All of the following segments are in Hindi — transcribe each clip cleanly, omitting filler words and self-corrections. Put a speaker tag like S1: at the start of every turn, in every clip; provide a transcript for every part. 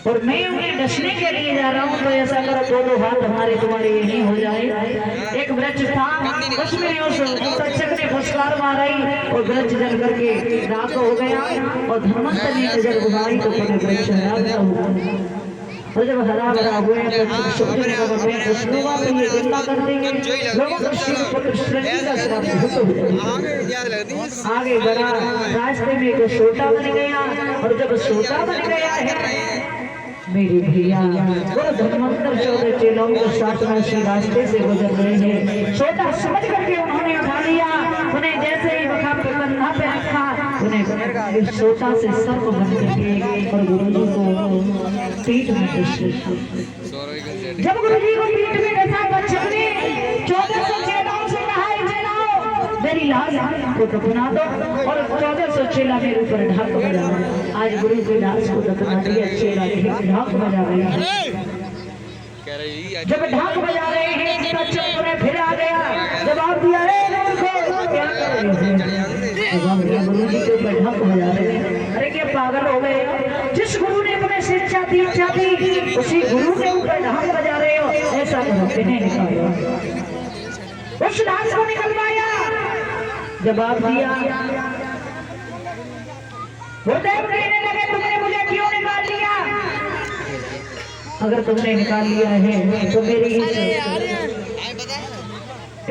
S1: और मैं उन्हें डसने के लिए जा रहा हूँ, तो ऐसा करो दोनों हाथ हमारे तुम्हारे यही हो जाए। एक वृक्ष था, उसमें उस तक्षक ने फुसकार मारी और वृक्ष जल करके राख हो गया। और धनवंत ने नजर घुमाई तो वृक्ष हरा भरा हुआ। और जब हरा भरा हुए तो विष्णुवा तो ये गिरना कर देंगे, लोगों को शिवपुत्र सृष्टि का श्राप आगे बढ़ा। रास्ते में एक सोटा बन गया, और जब सोटा बन गया है मेरे भैया वो धनवंतर 14 चेलों के साथ में इसी रास्ते से गुजर रहे हैं। छोटा समझ करके उन्होंने उठा लिया, उन्हें जैसे ही मुखा पे कंधा पे रखा, उन्हें छोटा से सर्प बन करके और गुरुजी को पीठ में डसा। जब गुरुजी को पीठ में डसा बच्चों ने 1400 चेलों से कहा, चेलाओ मेरी लाश को दफना दो, और 1400 चेला मेरे ऊपर ढाक बजा। आज गुरु की लाश को दफना दिया, चेला ढाक बजा रहे हैं। जब ढाक बजा रहे हैं तब चक्कर फिर आ गया, जवाब दिया क्या कर रहे हैं? गुरु जी के ऊपर ढाक बजा रहे हैं। अरे क्या पागल हो गए? जिस गुरु ने तुम्हें शिक्षा दी उसी गुरु के ऊपर ढाक बजा रहे हो। ऐसा करो, नहीं निकालो उस लाश को, निकलवाया। जवाब दिया, गुरुदेव कहने लगे तुमने मुझे क्यों निकाल लिया? अगर तुमने निकाल लिया है तो मेरी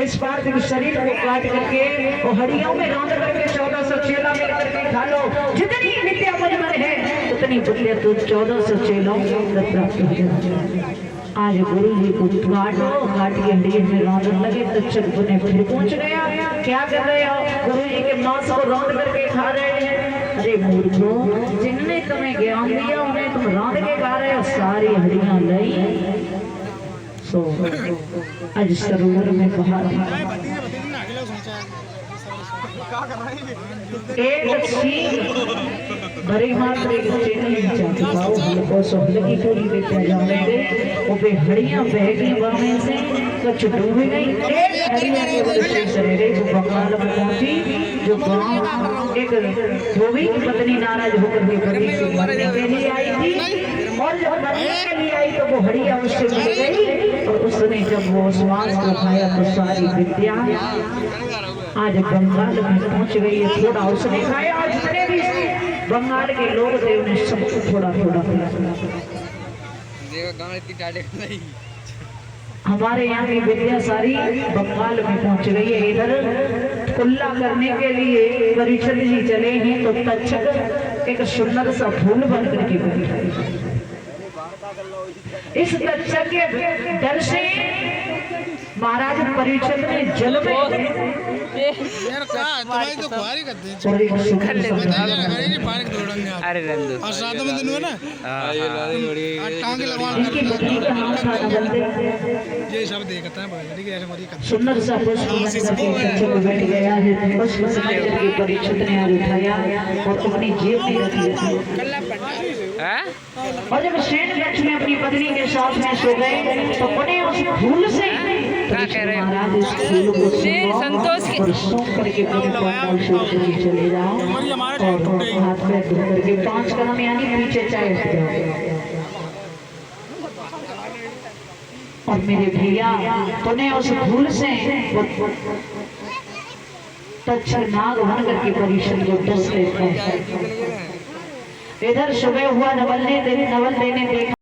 S1: इस पार्थिव शरीर को काट करके और हड्डियों में रौंद करके 1400 चेला मिल करके खा लो। जितनी विद्या मुझ में है उतनी विद्या तो 1400 चेलों को प्राप्त हो जाए। आज गुरु जी को काटो, काट के हड्डियों में रौंदने लगे तो चक्कुने फिर पहुंच गया। क्या कर रहे हो? गुरु जी के मांस को रौंद करके खा रहे हैं। अरे मूर्खो, जिनने तुम्हें ज्ञान दिया उन्हें तुम रौंद के खा रहे हो। सारी हड्डियां लई सो आज सरोवर में बाहर एक बड़ी मात्र एक चेनी चाहताओ हमको सोहलगी पूरी देते जाएंगे। वो बे हड़ियां बहगी बामे से कुछ डूब गई। एक हड़ियां के वजह से रह जो बंगाल में पहुंची, जो गांव एक धोबी की पत्नी नाराज होकर के पति से मरने के लिए आई थी, और जब मरने के लिए आई तो वो हड़ियां उससे मिल गई। और उसने जब वो श्वास को खाया तो सारी विद्या आज बंगाल में पहुंच गई है। थोड़ा उसने खाया, आज जितने भी बंगाल के लोग थे उन्हें सबको थोड़ा थोड़ा हमारे यहाँ की विद्या सारी बंगाल में पहुंच गई है। इधर कुल्ला करने के लिए परीक्षित जी चले हैं तो तक्षक एक सुंदर सा फूल बन करके बैठा। इस तक्षक के डर से महाराज परीक्षित ने जल में सुंदर सा पुष्प बैठ गया है। परीक्षित ने आज उठाया और अपनी जेब में रख लिया। और जब सेठ लक्ष्मी अपनी पत्नी के साथ में सो गए तो उन्हें उस फूल से क्या कह रहे हैं संतोष के चले जाओ और हाथ में धो करके 5 कदम यानी पीछे चाय और मेरे भैया तूने उस फूल से तक्षक नाग बन करके परीक्षण को डस लेते हैं। इधर सुबह हुआ नवल देने देखा